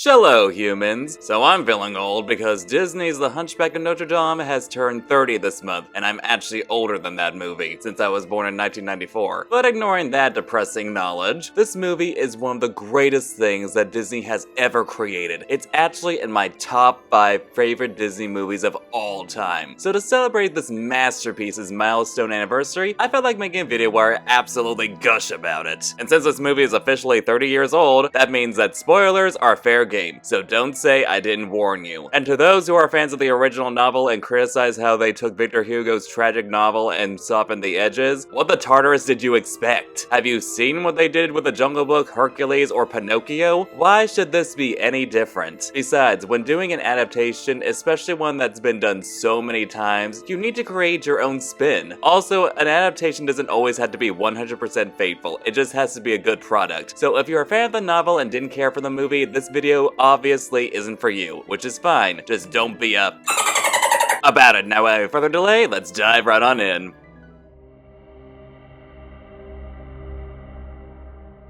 Hello, humans! So I'm feeling old because Disney's The Hunchback of Notre Dame has turned 30 this month, and I'm actually older than that movie, since I was born in 1994. But ignoring that depressing knowledge, this movie is one of the greatest things that Disney has ever created. It's actually in my top 5 favorite Disney movies of all time. So to celebrate this masterpiece's milestone anniversary, I felt like making a video where I absolutely gush about it. And since this movie is officially 30 years old, that means that spoilers are fair game, so don't say I didn't warn you. And to those who are fans of the original novel and criticize how they took Victor Hugo's tragic novel and softened the edges, what the Tartarus did you expect? Have you seen what they did with The Jungle Book, Hercules, or Pinocchio? Why should this be any different? Besides, when doing an adaptation, especially one that's been done so many times, you need to create your own spin. Also, an adaptation doesn't always have to be 100% faithful, it just has to be a good product. So if you're a fan of the novel and didn't care for the movie, this video obviously isn't for you, which is fine, just don't be about it. Now without further delay, let's dive right on in.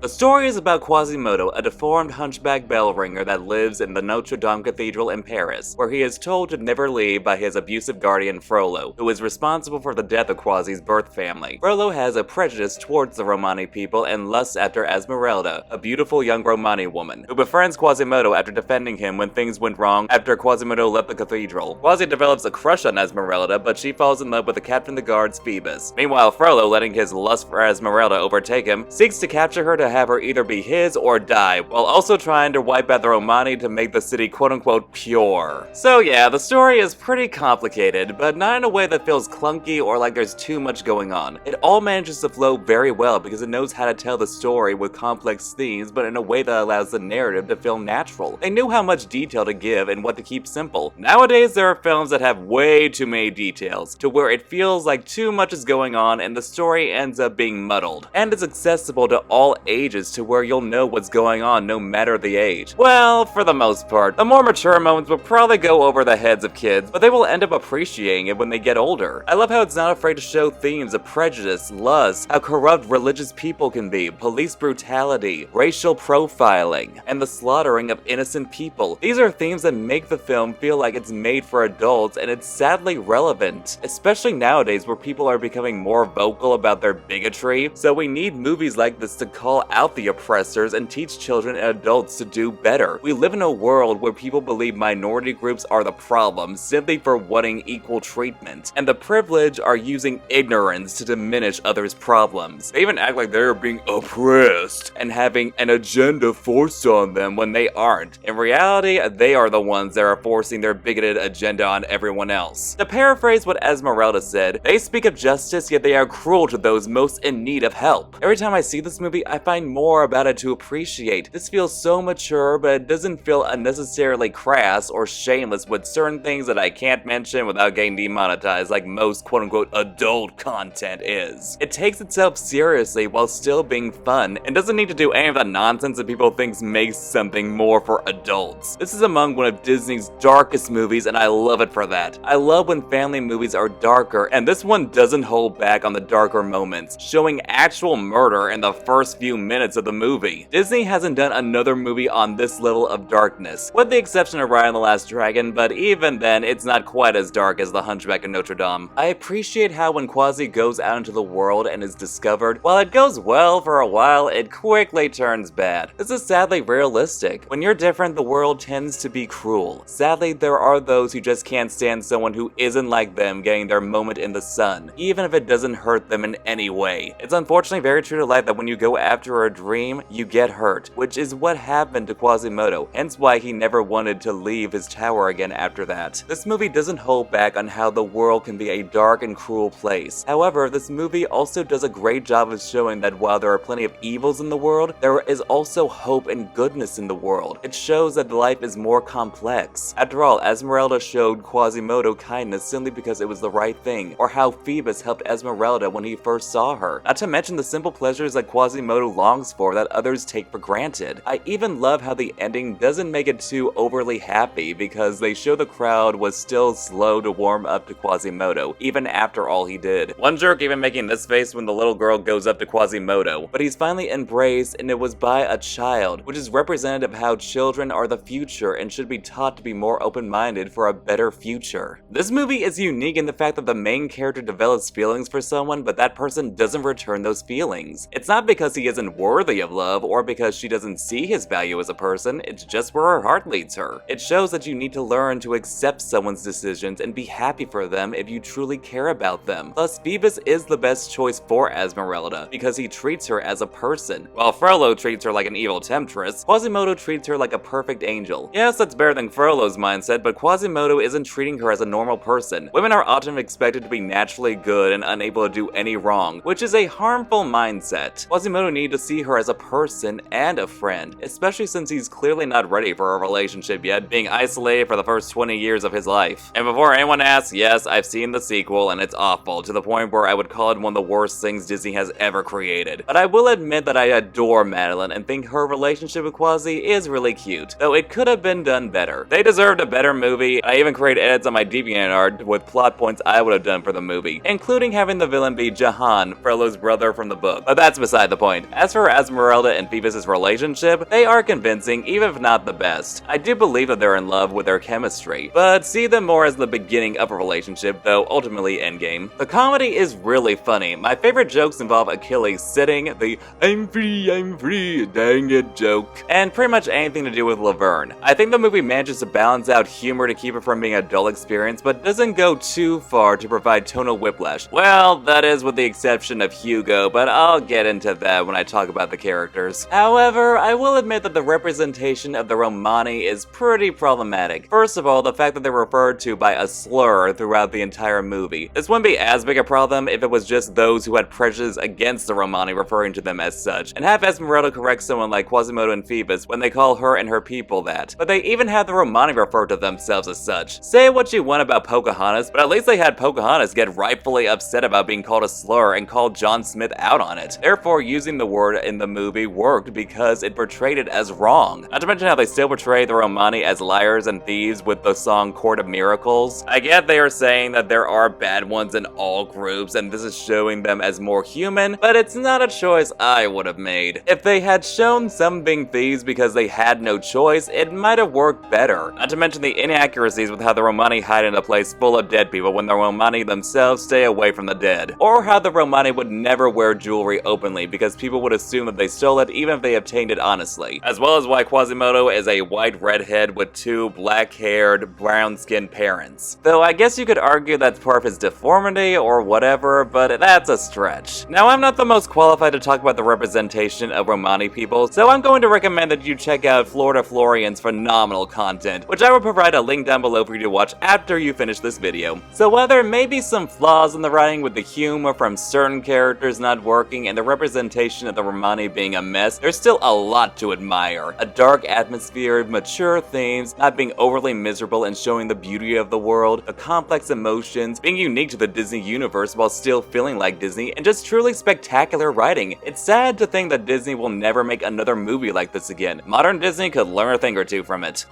The story is about Quasimodo, a deformed hunchback bell ringer that lives in the Notre Dame Cathedral in Paris, where he is told to never leave by his abusive guardian Frollo, who is responsible for the death of Quasi's birth family. Frollo has a prejudice towards the Romani people and lusts after Esmeralda, a beautiful young Romani woman, who befriends Quasimodo after defending him when things went wrong after Quasimodo left the cathedral. Quasi develops a crush on Esmeralda, but she falls in love with the captain of the guards, Phoebus. Meanwhile, Frollo, letting his lust for Esmeralda overtake him, seeks to capture her to have her either be his or die, while also trying to wipe out the Romani to make the city quote-unquote pure. So yeah, the story is pretty complicated, but not in a way that feels clunky or like there's too much going on. It all manages to flow very well because it knows how to tell the story with complex themes, but in a way that allows the narrative to feel natural. They knew how much detail to give and what to keep simple. Nowadays, there are films that have way too many details, to where it feels like too much is going on and the story ends up being muddled. And it's accessible to all ages to where you'll know what's going on no matter the age. Well, for the most part. The more mature moments will probably go over the heads of kids, but they will end up appreciating it when they get older. I love how it's not afraid to show themes of prejudice, lust, how corrupt religious people can be, police brutality, racial profiling, and the slaughtering of innocent people. These are themes that make the film feel like it's made for adults, and it's sadly relevant, especially nowadays where people are becoming more vocal about their bigotry. So we need movies like this to call out the oppressors and teach children and adults to do better. We live in a world where people believe minority groups are the problem simply for wanting equal treatment, and the privileged are using ignorance to diminish others' problems. They even act like they're being oppressed and having an agenda forced on them when they aren't. In reality, they are the ones that are forcing their bigoted agenda on everyone else. To paraphrase what Esmeralda said, they speak of justice, yet they are cruel to those most in need of help. Every time I see this movie, I find more about it to appreciate. This feels so mature, but it doesn't feel unnecessarily crass or shameless with certain things that I can't mention without getting demonetized like most quote-unquote adult content is. It takes itself seriously while still being fun, and doesn't need to do any of the nonsense that people think makes something more for adults. This is among one of Disney's darkest movies, and I love it for that. I love when family movies are darker, and this one doesn't hold back on the darker moments, showing actual murder in the first few minutes of the movie. Disney hasn't done another movie on this level of darkness, with the exception of Raya and the Last Dragon, but even then, it's not quite as dark as The Hunchback of Notre Dame. I appreciate how when Quasi goes out into the world and is discovered, while it goes well for a while, it quickly turns bad. This is sadly realistic. When you're different, the world tends to be cruel. Sadly, there are those who just can't stand someone who isn't like them getting their moment in the sun, even if it doesn't hurt them in any way. It's unfortunately very true to life that when you go after a dream, you get hurt, which is what happened to Quasimodo, hence why he never wanted to leave his tower again after that. This movie doesn't hold back on how the world can be a dark and cruel place. However, this movie also does a great job of showing that while there are plenty of evils in the world, there is also hope and goodness in the world. It shows that life is more complex. After all, Esmeralda showed Quasimodo kindness simply because it was the right thing, or how Phoebus helped Esmeralda when he first saw her. Not to mention the simple pleasures that Quasimodo longs for that others take for granted. I even love how the ending doesn't make it too overly happy because they show the crowd was still slow to warm up to Quasimodo, even after all he did. One jerk even making this face when the little girl goes up to Quasimodo, but he's finally embraced and it was by a child, which is representative of how children are the future and should be taught to be more open-minded for a better future. This movie is unique in the fact that the main character develops feelings for someone, but that person doesn't return those feelings. It's not because he isn't worthy of love or because she doesn't see his value as a person, it's just where her heart leads her. It shows that you need to learn to accept someone's decisions and be happy for them if you truly care about them. Plus, Phoebus is the best choice for Esmeralda because he treats her as a person. While Frollo treats her like an evil temptress, Quasimodo treats her like a perfect angel. Yes, that's better than Frollo's mindset, but Quasimodo isn't treating her as a normal person. Women are often expected to be naturally good and unable to do any wrong, which is a harmful mindset. Quasimodo needs to see her as a person and a friend, especially since he's clearly not ready for a relationship yet, being isolated for the first 20 years of his life. And before anyone asks, yes, I've seen the sequel and it's awful, to the point where I would call it one of the worst things Disney has ever created. But I will admit that I adore Madeline and think her relationship with Quasi is really cute, though it could have been done better. They deserved a better movie. I even create edits on my DeviantArt with plot points I would have done for the movie, including having the villain be Jahan, Frollo's brother from the book. But that's beside the point. As for Esmeralda and Phoebus' relationship, they are convincing, even if not the best. I do believe that they're in love with their chemistry, but see them more as the beginning of a relationship, though ultimately endgame. The comedy is really funny. My favorite jokes involve Achilles sitting, the I'm free, dang it joke, and pretty much anything to do with Laverne. I think the movie manages to balance out humor to keep it from being a dull experience, but doesn't go too far to provide tonal whiplash. Well, that is with the exception of Hugo, but I'll get into that when I talk about the characters. However, I will admit that the representation of the Romani is pretty problematic. First of all, the fact that they're referred to by a slur throughout the entire movie. This wouldn't be as big a problem if it was just those who had prejudice against the Romani referring to them as such, and have Esmeralda correct someone like Quasimodo and Phoebus when they call her and her people that. But they even have the Romani refer to themselves as such. Say what you want about Pocahontas, but at least they had Pocahontas get rightfully upset about being called a slur and called John Smith out on it. Therefore, using the word in the movie worked because it portrayed it as wrong. Not to mention how they still portray the Romani as liars and thieves with the song Court of Miracles. I get they are saying that there are bad ones in all groups and this is showing them as more human, but it's not a choice I would have made. If they had shown some being thieves because they had no choice, it might have worked better. Not to mention the inaccuracies with how the Romani hide in a place full of dead people when the Romani themselves stay away from the dead. Or how the Romani would never wear jewelry openly because people would assume that they stole it even if they obtained it honestly. As well as why Quasimodo is a white redhead with two black-haired, brown-skinned parents. Though I guess you could argue that's part of his deformity or whatever, but that's a stretch. Now, I'm not the most qualified to talk about the representation of Romani people, so I'm going to recommend that you check out Florida Florian's phenomenal content, which I will provide a link down below for you to watch after you finish this video. So while there may be some flaws in the writing with the humor from certain characters not working and the representation of the Romani being a mess, there's still a lot to admire. A dark atmosphere, mature themes, not being overly miserable and showing the beauty of the world, the complex emotions, being unique to the Disney universe while still feeling like Disney, and just truly spectacular writing. It's sad to think that Disney will never make another movie like this again. Modern Disney could learn a thing or two from it.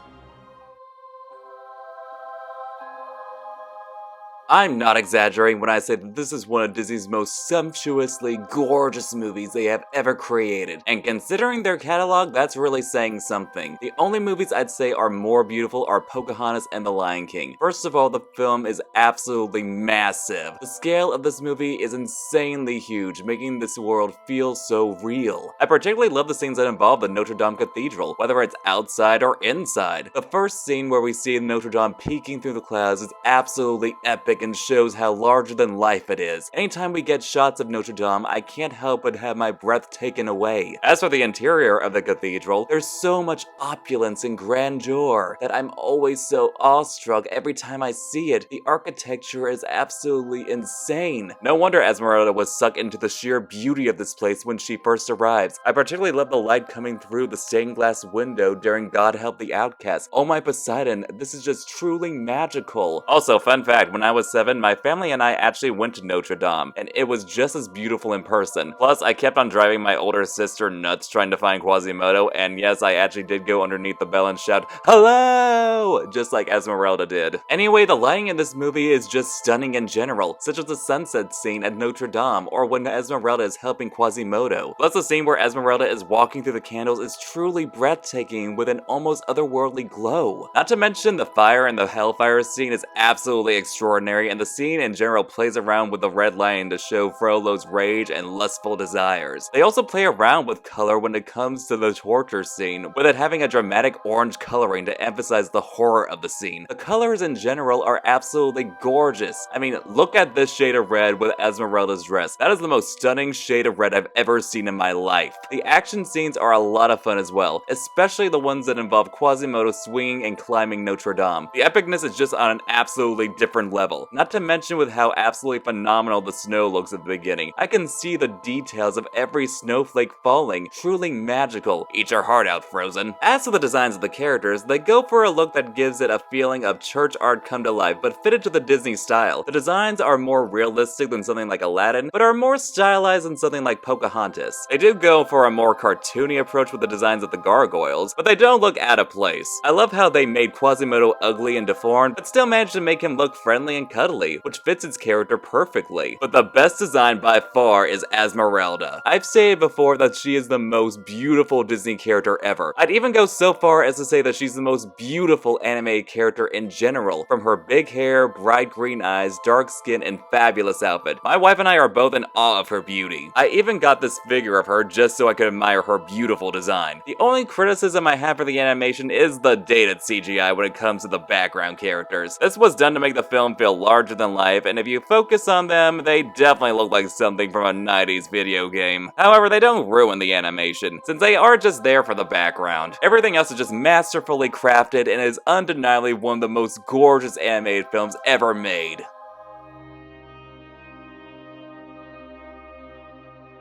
I'm not exaggerating when I say that this is one of Disney's most sumptuously gorgeous movies they have ever created. And considering their catalog, that's really saying something. The only movies I'd say are more beautiful are Pocahontas and The Lion King. First of all, the film is absolutely massive. The scale of this movie is insanely huge, making this world feel so real. I particularly love the scenes that involve the Notre Dame Cathedral, whether it's outside or inside. The first scene where we see Notre Dame peeking through the clouds is absolutely epic and shows how larger than life it is. Anytime we get shots of Notre Dame, I can't help but have my breath taken away. As for the interior of the cathedral, there's so much opulence and grandeur that I'm always so awestruck every time I see it. The architecture is absolutely insane. No wonder Esmeralda was sucked into the sheer beauty of this place when she first arrives. I particularly love the light coming through the stained glass window during God Help the Outcast. Oh my Poseidon, this is just truly magical. Also, fun fact, when I was 7, my family and I actually went to Notre Dame, and it was just as beautiful in person. Plus, I kept on driving my older sister nuts trying to find Quasimodo, and yes, I actually did go underneath the bell and shout, "Hello!" just like Esmeralda did. Anyway, the lighting in this movie is just stunning in general, such as the sunset scene at Notre Dame, or when Esmeralda is helping Quasimodo. Plus, the scene where Esmeralda is walking through the candles is truly breathtaking with an almost otherworldly glow. Not to mention, the fire and the hellfire scene is absolutely extraordinary, and the scene in general plays around with the red lighting to show Frollo's rage and lustful desires. They also play around with color when it comes to the torture scene, with it having a dramatic orange coloring to emphasize the horror of the scene. The colors in general are absolutely gorgeous. I mean, look at this shade of red with Esmeralda's dress. That is the most stunning shade of red I've ever seen in my life. The action scenes are a lot of fun as well, especially the ones that involve Quasimodo swinging and climbing Notre Dame. The epicness is just on an absolutely different level. Not to mention with how absolutely phenomenal the snow looks at the beginning. I can see the details of every snowflake falling, truly magical. Eat your heart out, Frozen. As to the designs of the characters, they go for a look that gives it a feeling of church art come to life, but fitted to the Disney style. The designs are more realistic than something like Aladdin, but are more stylized than something like Pocahontas. They do go for a more cartoony approach with the designs of the gargoyles, but they don't look out of place. I love how they made Quasimodo ugly and deformed, but still managed to make him look friendly and cuddly, which fits his character perfectly. But the best design by far is Esmeralda. I've stated before that she is the most beautiful Disney character ever. I'd even go so far as to say that she's the most beautiful animated character in general, from her big hair, bright green eyes, dark skin, and fabulous outfit. My wife and I are both in awe of her beauty. I even got this figure of her just so I could admire her beautiful design. The only criticism I have for the animation is the dated CGI when it comes to the background characters. This was done to make the film feel larger than life, and if you focus on them, they definitely look like something from a 90s video game. However, they don't ruin the animation, since they are just there for the background. Everything else is just masterfully crafted and is undeniably one of the most gorgeous animated films ever made.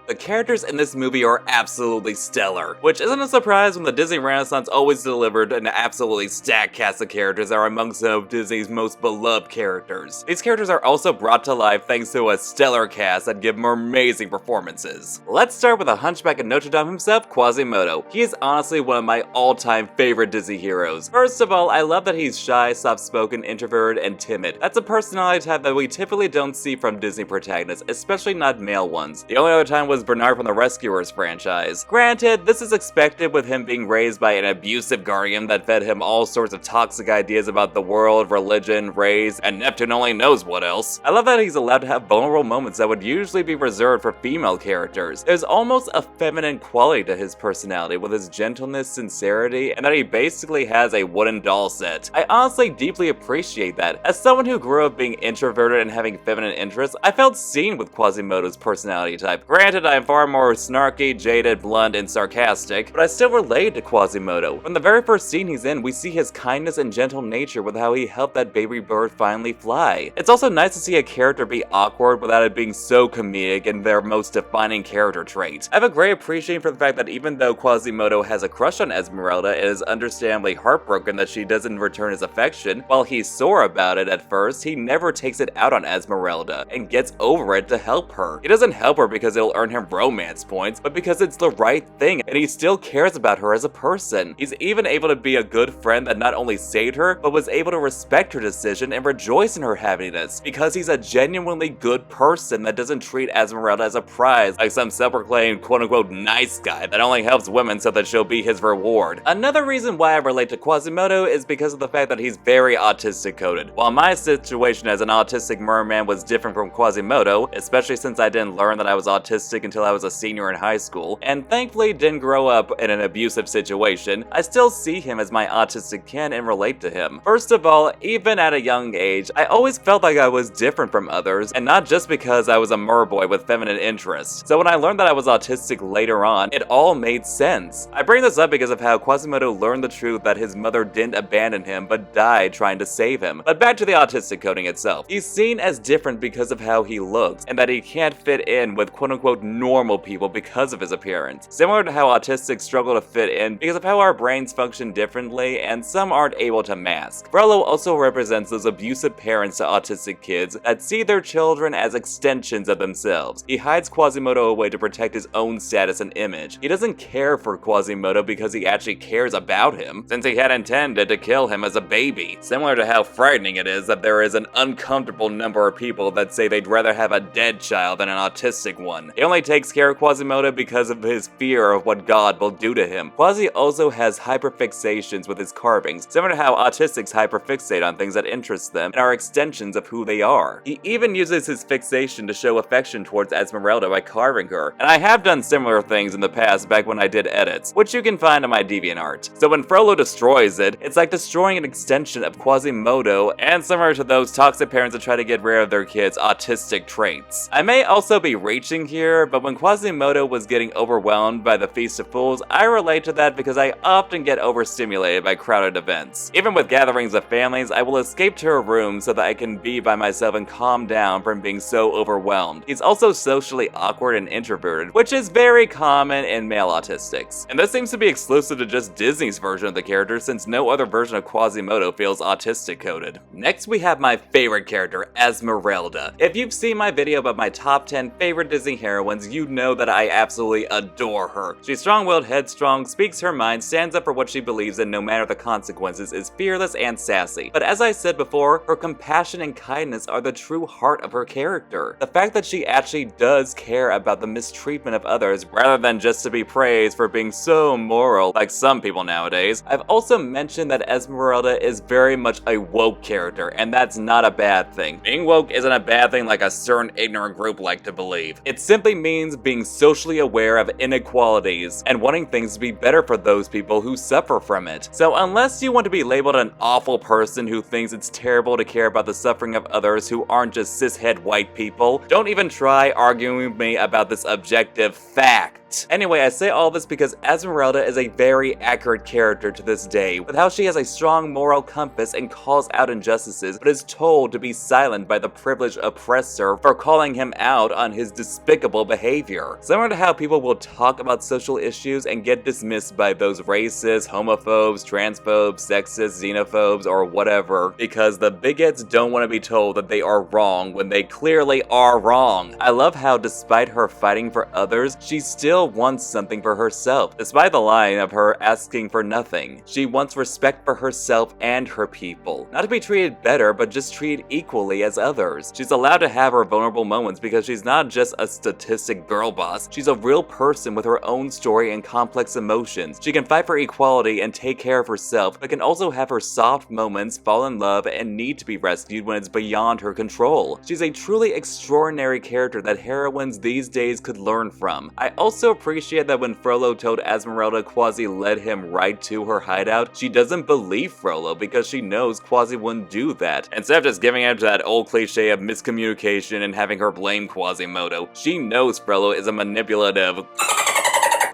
The characters in this movie are absolutely stellar, which isn't a surprise when the Disney Renaissance always delivered an absolutely stacked cast of characters that are among some of Disney's most beloved characters. These characters are also brought to life thanks to a stellar cast that give them amazing performances. Let's start with the Hunchback of Notre Dame himself, Quasimodo. He is honestly one of my all-time favorite Disney heroes. First of all, I love that he's shy, soft-spoken, introverted, and timid. That's a personality type that we typically don't see from Disney protagonists, especially not male ones. The only other time was Bernard from the Rescuers franchise. Granted, this is expected with him being raised by an abusive guardian that fed him all sorts of toxic ideas about the world, religion, race, and Neptune only knows what else. I love that he's allowed to have vulnerable moments that would usually be reserved for female characters. There's almost a feminine quality to his personality with his gentleness, sincerity, and that he basically has a wooden doll set. I honestly deeply appreciate that. As someone who grew up being introverted and having feminine interests, I felt seen with Quasimodo's personality type. Granted, I am far more snarky, jaded, blunt, and sarcastic, but I still relate to Quasimodo. From the very first scene he's in, we see his kindness and gentle nature with how he helped that baby bird finally fly. It's also nice to see a character be awkward without it being so comedic and their most defining character trait. I have a great appreciation for the fact that even though Quasimodo has a crush on Esmeralda and is understandably heartbroken that she doesn't return his affection, while he's sore about it at first, he never takes it out on Esmeralda and gets over it to help her. He doesn't help her because it'll earn him romance points, but because it's the right thing and he still cares about her as a person. He's even able to be a good friend that not only saved her, but was able to respect her decision and rejoice in her happiness, because he's a genuinely good person that doesn't treat Esmeralda as a prize like some self-proclaimed quote-unquote nice guy that only helps women so that she'll be his reward. Another reason why I relate to Quasimodo is because of the fact that he's very autistic coded. While my situation as an autistic merman was different from Quasimodo, especially since I didn't learn that I was autistic until I was a senior in high school, and thankfully didn't grow up in an abusive situation, I still see him as my autistic kin and relate to him. First of all, even at a young age, I always felt like I was different from others, and not just because I was a merboy with feminine interests. So when I learned that I was autistic later on, it all made sense. I bring this up because of how Quasimodo learned the truth that his mother didn't abandon him but died trying to save him. But back to the autistic coding itself. He's seen as different because of how he looks, and that he can't fit in with quote-unquote normal people because of his appearance. Similar to how autistics struggle to fit in because of how our brains function differently and some aren't able to mask. Frollo also represents those abusive parents to autistic kids that see their children as extensions of themselves. He hides Quasimodo away to protect his own status and image. He doesn't care for Quasimodo because he actually cares about him, since he had intended to kill him as a baby. Similar to how frightening it is that there is an uncomfortable number of people that say they'd rather have a dead child than an autistic one. He only takes care of Quasimodo because of his fear of what God will do to him. Quasi also has hyperfixations with his carvings, similar to how autistics hyperfixate on things that interest them and are extensions of who they are. He even uses his fixation to show affection towards Esmeralda by carving her, and I have done similar things in the past back when I did edits, which you can find on my DeviantArt. So when Frollo destroys it, it's like destroying an extension of Quasimodo, and similar to those toxic parents that try to get rid of their kids' autistic traits. I may also be reaching here, but when Quasimodo was getting overwhelmed by the Feast of Fools, I relate to that because I often get overstimulated by crowded events. Even with gatherings of families, I will escape to a room so that I can be by myself and calm down from being so overwhelmed. He's also socially awkward and introverted, which is very common in male autistics. And this seems to be exclusive to just Disney's version of the character, since no other version of Quasimodo feels autistic coded. Next we have my favorite character, Esmeralda. If you've seen my video about my top 10 favorite Disney heroines, you know that I absolutely adore her. She's strong-willed, headstrong, speaks her mind, stands up for what she believes in no matter the consequences, is fearless and sassy. But as I said before, her compassion and kindness are the true heart of her character. The fact that she actually does care about the mistreatment of others rather than just to be praised for being so moral like some people nowadays. I've also mentioned that Esmeralda is very much a woke character, and that's not a bad thing. Being woke isn't a bad thing like a certain ignorant group like to believe. It simply means being socially aware of inequalities and wanting things to be better for those people who suffer from it. So unless you want to be labeled an awful person who thinks it's terrible to care about the suffering of others who aren't just cishet white people, don't even try arguing with me about this objective fact. Anyway, I say all this because Esmeralda is a very accurate character to this day, with how she has a strong moral compass and calls out injustices, but is told to be silent by the privileged oppressor for calling him out on his despicable behavior. Similar to how people will talk about social issues and get dismissed by those racists, homophobes, transphobes, sexists, xenophobes, or whatever, because the bigots don't want to be told that they are wrong when they clearly are wrong. I love how despite her fighting for others, she still wants something for herself. Despite the line of her asking for nothing, she wants respect for herself and her people. Not to be treated better, but just treated equally as others. She's allowed to have her vulnerable moments because she's not just a statistic girl boss. She's a real person with her own story and complex emotions. She can fight for equality and take care of herself, but can also have her soft moments, fall in love, and need to be rescued when it's beyond her control. She's a truly extraordinary character that heroines these days could learn from. I also appreciate that when Frollo told Esmeralda Quasi led him right to her hideout, she doesn't believe Frollo because she knows Quasi wouldn't do that. Instead of just giving in to that old cliche of miscommunication and having her blame Quasimodo, she knows Frollo is a manipulative.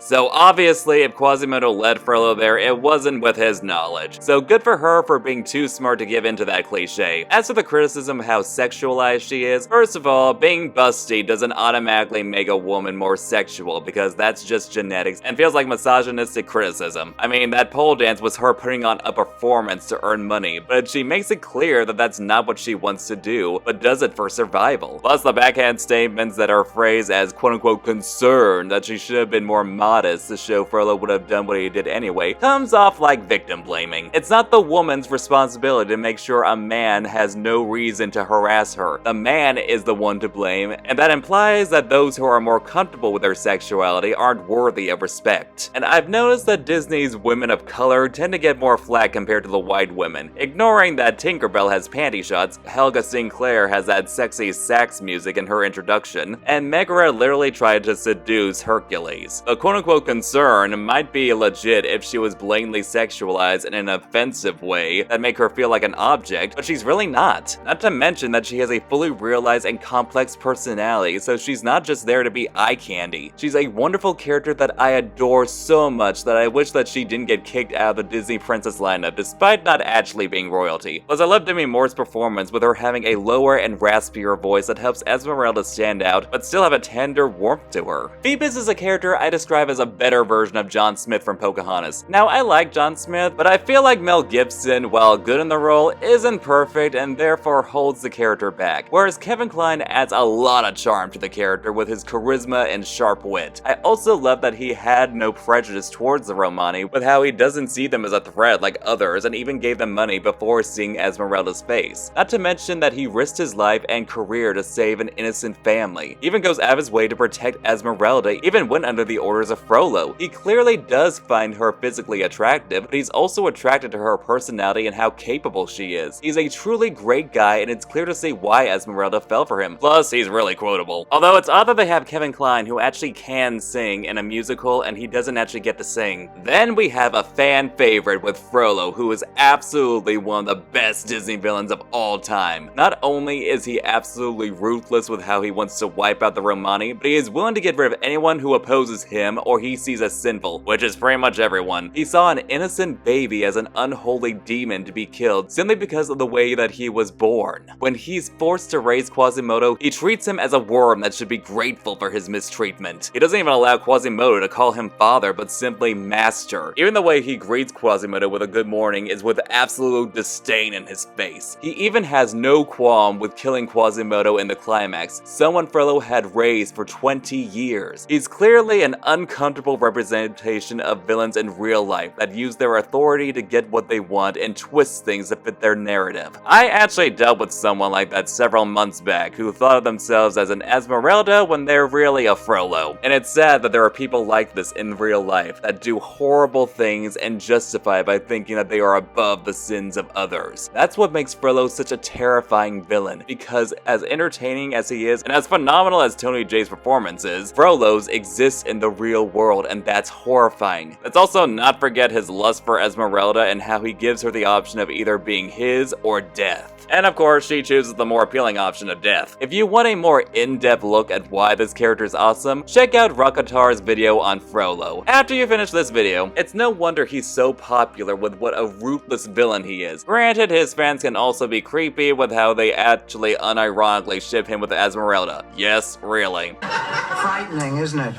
So obviously, if Quasimodo led Frollo there, it wasn't with his knowledge. So good for her for being too smart to give into that cliche. As for the criticism of how sexualized she is, first of all, being busty doesn't automatically make a woman more sexual because that's just genetics and feels like misogynistic criticism. I mean, that pole dance was her putting on a performance to earn money, but she makes it clear that that's not what she wants to do, but does it for survival. Plus the backhand statements that are phrased as quote-unquote concerned that she should have been more modest to show Frollo would have done what he did anyway comes off like victim blaming. It's not the woman's responsibility to make sure a man has no reason to harass her. The man is the one to blame, and that implies that those who are more comfortable with their sexuality aren't worthy of respect. And I've noticed that Disney's women of color tend to get more flack compared to the white women. Ignoring that Tinkerbell has panty shots, Helga Sinclair has that sexy sax music in her introduction, and Megara literally tried to seduce Hercules. The quote-unquote quote-unquote concern might be legit if she was blatantly sexualized in an offensive way that make her feel like an object, but she's really not. Not to mention that she has a fully realized and complex personality, so she's not just there to be eye candy. She's a wonderful character that I adore so much that I wish that she didn't get kicked out of the Disney Princess lineup despite not actually being royalty. Plus, I love Demi Moore's performance with her having a lower and raspier voice that helps Esmeralda stand out, but still have a tender warmth to her. Phoebus is a character I describe as a better version of John Smith from Pocahontas. Now, I like John Smith, but I feel like Mel Gibson, while good in the role, isn't perfect and therefore holds the character back, whereas Kevin Kline adds a lot of charm to the character with his charisma and sharp wit. I also love that he had no prejudice towards the Romani, with how he doesn't see them as a threat like others and even gave them money before seeing Esmeralda's face. Not to mention that he risked his life and career to save an innocent family. He even goes out of his way to protect Esmeralda, even when under the orders of Frollo. He clearly does find her physically attractive, but he's also attracted to her personality and how capable she is. He's a truly great guy, and it's clear to see why Esmeralda fell for him. Plus, he's really quotable. Although it's odd that they have Kevin Kline, who actually can sing in a musical, and he doesn't actually get to sing. Then we have a fan favorite with Frollo, who is absolutely one of the best Disney villains of all time. Not only is he absolutely ruthless with how he wants to wipe out the Romani, but he is willing to get rid of anyone who opposes him or he sees as sinful, which is pretty much everyone. He saw an innocent baby as an unholy demon to be killed simply because of the way that he was born. When he's forced to raise Quasimodo, he treats him as a worm that should be grateful for his mistreatment. He doesn't even allow Quasimodo to call him father, but simply master. Even the way he greets Quasimodo with a good morning is with absolute disdain in his face. He even has no qualm with killing Quasimodo in the climax, someone Frollo had raised for 20 years. He's clearly an uncomfortable representation of villains in real life that use their authority to get what they want and twist things to fit their narrative. I actually dealt with someone like that several months back who thought of themselves as an Esmeralda when they're really a Frollo. And it's sad that there are people like this in real life that do horrible things and justify it by thinking that they are above the sins of others. That's what makes Frollo such a terrifying villain, because as entertaining as he is and as phenomenal as Tony Jay's performance is, Frollo's exists in the real world, and that's horrifying. Let's also not forget his lust for Esmeralda and how he gives her the option of either being his or death. And of course, she chooses the more appealing option of death. If you want a more in-depth look at why this character is awesome, check out Rakatar's video on Frollo. After you finish this video, it's no wonder he's so popular with what a ruthless villain he is. Granted, his fans can also be creepy with how they actually unironically ship him with Esmeralda. Yes, really. Frightening, isn't it?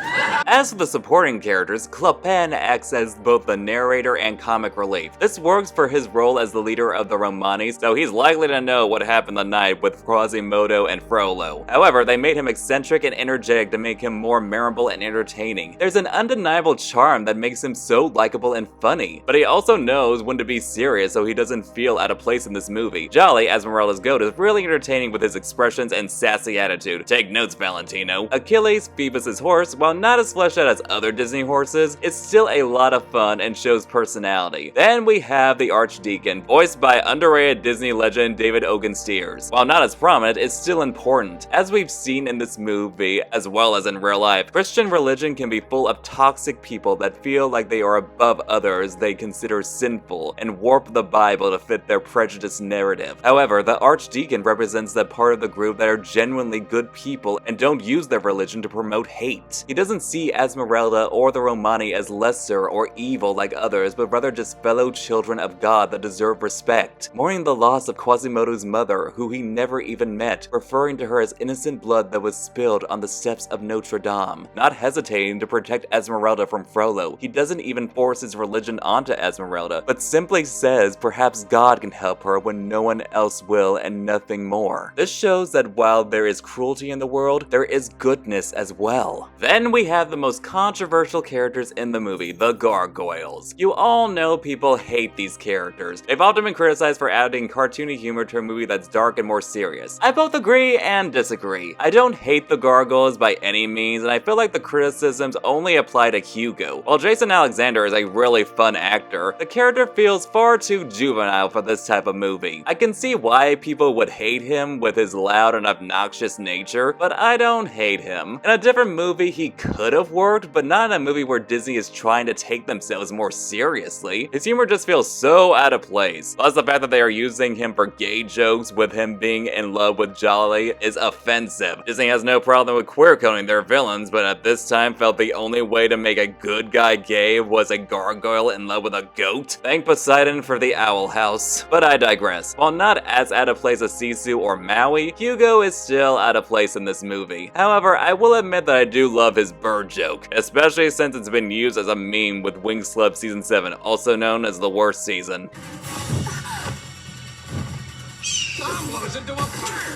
As for the supporting characters, Clopin acts as both the narrator and comic relief. This works for his role as the leader of the Romani, so he's likely to know what happened the night with Quasimodo and Frollo. However, they made him eccentric and energetic to make him more memorable and entertaining. There's an undeniable charm that makes him so likable and funny, but he also knows when to be serious so he doesn't feel out of place in this movie. Jolly, Esmeralda's goat, is really entertaining with his expressions and sassy attitude. Take notes, Valentino. Achilles, Phoebus's horse, while not as fleshed out as other Disney horses, is still a lot of fun and shows personality. Then we have the Archdeacon, voiced by underrated Disney legend David Ogensteers. While not as prominent, it's still important. As we've seen in this movie, as well as in real life, Christian religion can be full of toxic people that feel like they are above others they consider sinful and warp the Bible to fit their prejudiced narrative. However, the Archdeacon represents that part of the group that are genuinely good people and don't use their religion to promote hate. He doesn't see Esmeralda or the Romani as lesser or evil like others, but rather just fellow children of God that deserve respect. Mourning the loss of Quasimodo's mother, who he never even met, referring to her as innocent blood that was spilled on the steps of Notre Dame. Not hesitating to protect Esmeralda from Frollo, he doesn't even force his religion onto Esmeralda, but simply says perhaps God can help her when no one else will and nothing more. This shows that while there is cruelty in the world, there is goodness as well. Then we have the most controversial characters in the movie, the Gargoyles. You all know people hate these characters. They've often been criticized for adding cartoony humor to a movie that's dark and more serious. I both agree and disagree. I don't hate the Gargoyles by any means, and I feel like the criticisms only apply to Hugo. While Jason Alexander is a really fun actor, the character feels far too juvenile for this type of movie. I can see why people would hate him with his loud and obnoxious nature, but I don't hate him. In a different movie, he could have have worked, but not in a movie where Disney is trying to take themselves more seriously. His humor just feels so out of place. Plus, the fact that they are using him for gay jokes with him being in love with Jolly is offensive. Disney has no problem with queer coding their villains, but at this time felt the only way to make a good guy gay was a gargoyle in love with a goat. Thank Poseidon for the Owl House. But I digress. While not as out of place as Sisu or Maui, Hugo is still out of place in this movie. However, I will admit that I do love his bird joke, especially since it's been used as a meme with Winx Club Season 7, also known as the worst season.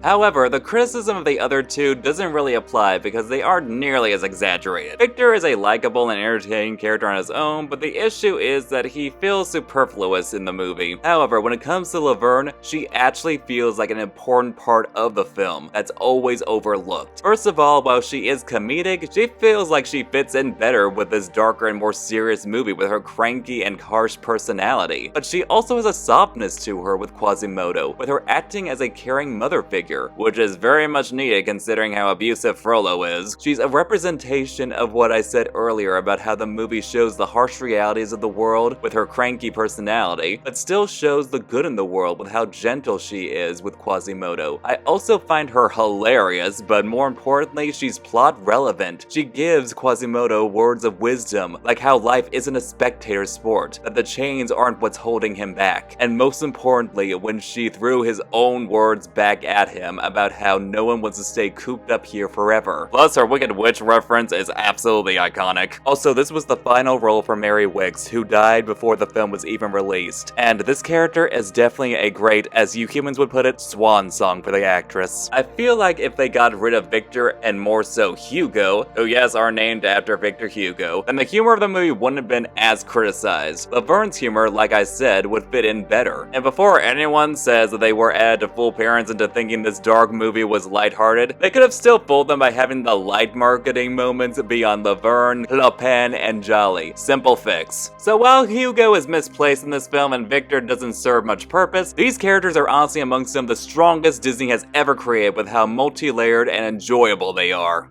However, the criticism of the other two doesn't really apply because they aren't nearly as exaggerated. Victor is a likable and entertaining character on his own, but the issue is that he feels superfluous in the movie. However, when it comes to Laverne, she actually feels like an important part of the film that's always overlooked. First of all, while she is comedic, she feels like she fits in better with this darker and more serious movie with her cranky and harsh personality. But she also has a softness to her with Quasimodo, with her acting as a caring mother figure, which is very much needed considering how abusive Frollo is. She's a representation of what I said earlier about how the movie shows the harsh realities of the world with her cranky personality, but still shows the good in the world with how gentle she is with Quasimodo. I also find her hilarious, but more importantly, she's plot relevant. She gives Quasimodo words of wisdom, like how life isn't a spectator sport, that the chains aren't what's holding him back, and most importantly, when she threw his own words back at him about how no one wants to stay cooped up here forever. Plus, her Wicked Witch reference is absolutely iconic. Also, this was the final role for Mary Wickes, who died before the film was even released. And this character is definitely a great, as you humans would put it, swan song for the actress. I feel like if they got rid of Victor and more so Hugo, who yes are named after Victor Hugo, then the humor of the movie wouldn't have been as criticized. Laverne's humor, like I said, would fit in better. And before anyone says that they were added to fool parents into thinking this dark movie was lighthearted, they could have still fooled them by having the light marketing moments be on Laverne, Lupin, and Jolly. Simple fix. So while Hugo is misplaced in this film and Victor doesn't serve much purpose, these characters are honestly among some of the strongest Disney has ever created with how multi-layered and enjoyable they are.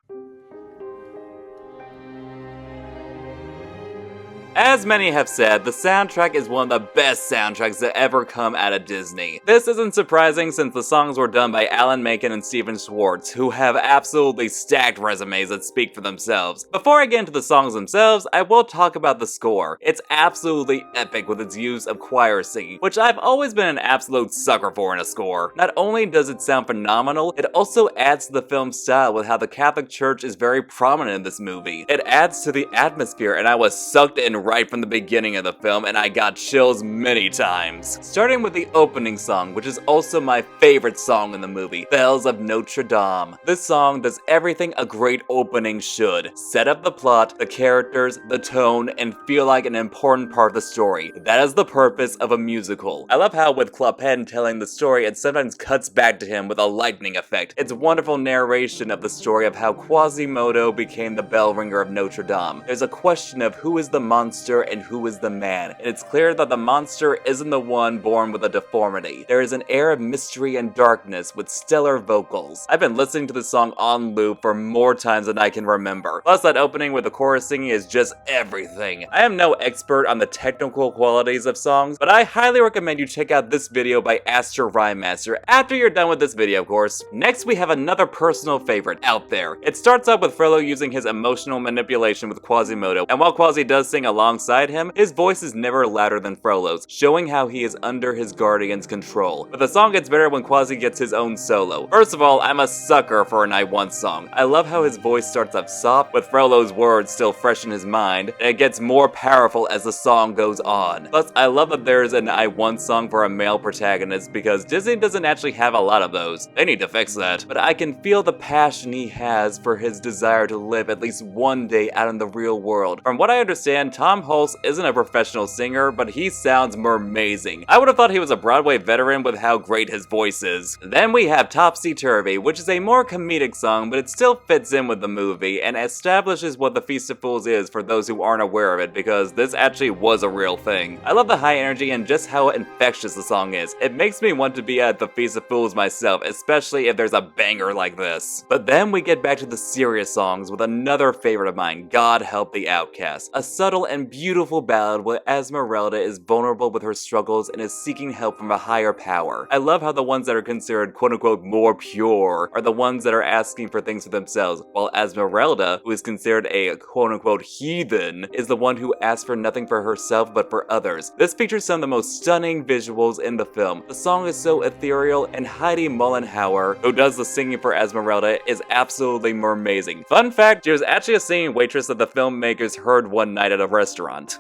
As many have said, the soundtrack is one of the best soundtracks that ever come out of Disney. This isn't surprising since the songs were done by Alan Menken and Steven Schwartz, who have absolutely stacked resumes that speak for themselves. Before I get into the songs themselves, I will talk about the score. It's absolutely epic with its use of choir singing, which I've always been an absolute sucker for in a score. Not only does it sound phenomenal, it also adds to the film's style with how the Catholic Church is very prominent in this movie. It adds to the atmosphere, and I was sucked in right from the beginning of the film, and I got chills many times. Starting with the opening song, which is also my favorite song in the movie, Bells of Notre Dame. This song does everything a great opening should. Set up the plot, the characters, the tone, and feel like an important part of the story. That is the purpose of a musical. I love how with Clopin telling the story, it sometimes cuts back to him with a lightning effect. It's wonderful narration of the story of how Quasimodo became the bell ringer of Notre Dame. There's a question of who is the monster and who is the man, and it's clear that the monster isn't the one born with a deformity. There is an air of mystery and darkness with stellar vocals. I've been listening to the song on loop for more times than I can remember. Plus, that opening with the chorus singing is just everything. I am no expert on the technical qualities of songs, but I highly recommend you check out this video by Aster Rhymemaster after you're done with this video, of course. Next, we have another personal favorite out there. It starts off with Frollo using his emotional manipulation with Quasimodo, and while Quasi does sing alongside him, his voice is never louder than Frollo's, showing how he is under his guardian's control. But the song gets better when Quasi gets his own solo. First of all, I'm a sucker for an I Want song. I love how his voice starts off soft, with Frollo's words still fresh in his mind, and it gets more powerful as the song goes on. Plus, I love that there's an I Want song for a male protagonist, because Disney doesn't actually have a lot of those. They need to fix that. But I can feel the passion he has for his desire to live at least one day out in the real world. From what I understand, Tom Tom Hulce isn't a professional singer, but he sounds mermazing. I would have thought he was a Broadway veteran with how great his voice is. Then we have Topsy Turvy, which is a more comedic song, but it still fits in with the movie and establishes what the Feast of Fools is for those who aren't aware of it, because this actually was a real thing. I love the high energy and just how infectious the song is. It makes me want to be at the Feast of Fools myself, especially if there's a banger like this. But then we get back to the serious songs with another favorite of mine, God Help the Outcast. A subtle and beautiful ballad where Esmeralda is vulnerable with her struggles and is seeking help from a higher power. I love how the ones that are considered quote-unquote more pure are the ones that are asking for things for themselves, while Esmeralda, who is considered a quote-unquote heathen, is the one who asks for nothing for herself but for others. This features some of the most stunning visuals in the film. The song is so ethereal, and Heidi Mollenhauer, who does the singing for Esmeralda, is absolutely mermazing. Fun fact, she was actually a singing waitress that the filmmakers heard one night at a restaurant.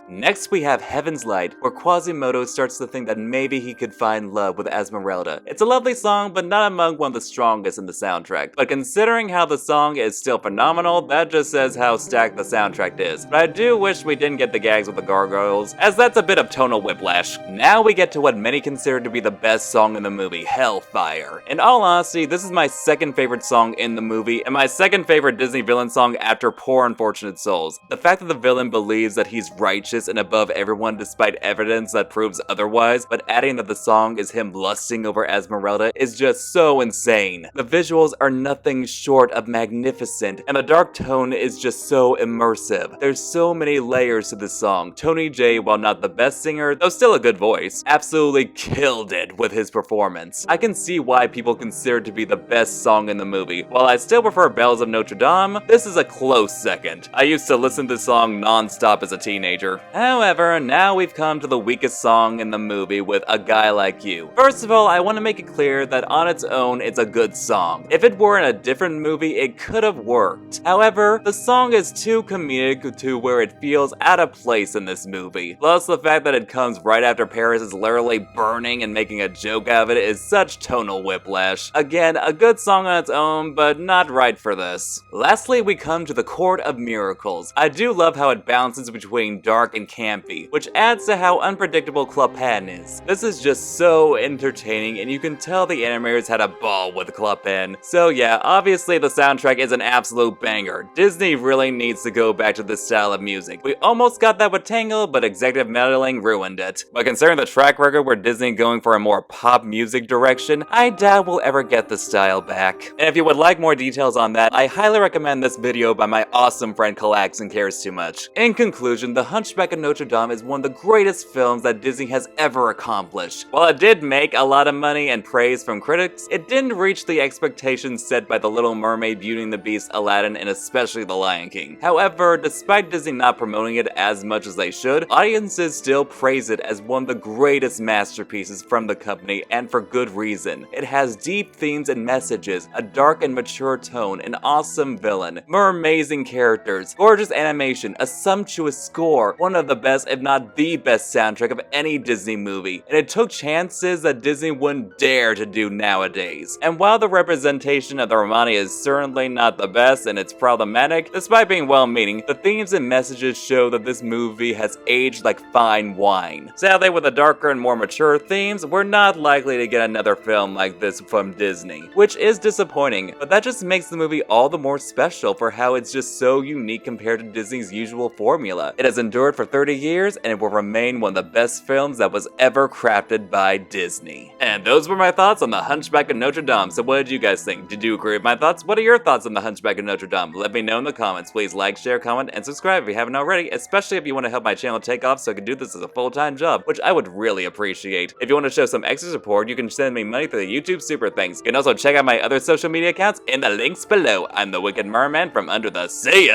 Next we have Heaven's Light, where Quasimodo starts to think that maybe he could find love with Esmeralda. It's a lovely song, but not among one of the strongest in the soundtrack. But considering how the song is still phenomenal, that just says how stacked the soundtrack is. But I do wish we didn't get the gags with the gargoyles, as that's a bit of tonal whiplash. Now we get to what many consider to be the best song in the movie, Hellfire. In all honesty, this is my second favorite song in the movie, and my second favorite Disney villain song after Poor Unfortunate Souls. The fact that the villain believes that he's righteous and above everyone despite evidence that proves otherwise, but adding that the song is him lusting over Esmeralda is just so insane. The visuals are nothing short of magnificent, and the dark tone is just so immersive. There's so many layers to this song. Tony Jay, while not the best singer, though still a good voice, absolutely killed it with his performance. I can see why people consider it to be the best song in the movie. While I still prefer Bells of Notre Dame, this is a close second. I used to listen to this song non-stop as a teenager. However, now we've come to the weakest song in the movie with A Guy Like You. First of all, I want to make it clear that on its own, it's a good song. If it were in a different movie, it could have worked. However, the song is too comedic to where it feels out of place in this movie. Plus, the fact that it comes right after Paris is literally burning and making a joke out of it is such tonal whiplash. Again, a good song on its own, but not right for this. Lastly, we come to the Court of Miracles. I do love how it bounces between dark and campy, which adds to how unpredictable Clopin is. This is just so entertaining, and you can tell the animators had a ball with Clopin. So yeah, obviously the soundtrack is an absolute banger. Disney really needs to go back to this style of music. We almost got that with Tangle, but executive meddling ruined it. But considering the track record where Disney going for a more pop music direction, I doubt we'll ever get the style back. And if you would like more details on that, I highly recommend this video by my awesome friend Calaxon Cares Too Much. In conclusion, The Hunchback of Notre Dame is one of the greatest films that Disney has ever accomplished. While it did make a lot of money and praise from critics, it didn't reach the expectations set by The Little Mermaid, Beauty and the Beast, Aladdin, and especially The Lion King. However, despite Disney not promoting it as much as they should, audiences still praise it as one of the greatest masterpieces from the company, and for good reason. It has deep themes and messages, a dark and mature tone, an awesome villain, more amazing characters, gorgeous animation, a sumptuous score, one of the best if not the best soundtrack of any Disney movie, and it took chances that Disney wouldn't dare to do nowadays. And while the representation of the Romani is certainly not the best and it's problematic, despite being well-meaning, the themes and messages show that this movie has aged like fine wine. Sadly, with the darker and more mature themes, we're not likely to get another film like this from Disney, which is disappointing, but that just makes the movie all the more special for how it's just so unique compared to Disney's usual formula. It has endured for 30 years, and it will remain one of the best films that was ever crafted by Disney. And those were my thoughts on The Hunchback of Notre Dame. So what did you guys think? Did you agree with my thoughts? What are your thoughts on The Hunchback of Notre Dame? Let me know in the comments. Please like, share, comment, and subscribe if you haven't already, especially if you want to help my channel take off so I can do this as a full-time job, which I would really appreciate. If you want to show some extra support, you can send me money through the YouTube Super Thanks. You can also check out my other social media accounts in the links below. I'm the Wicked Merman from Under the Sea.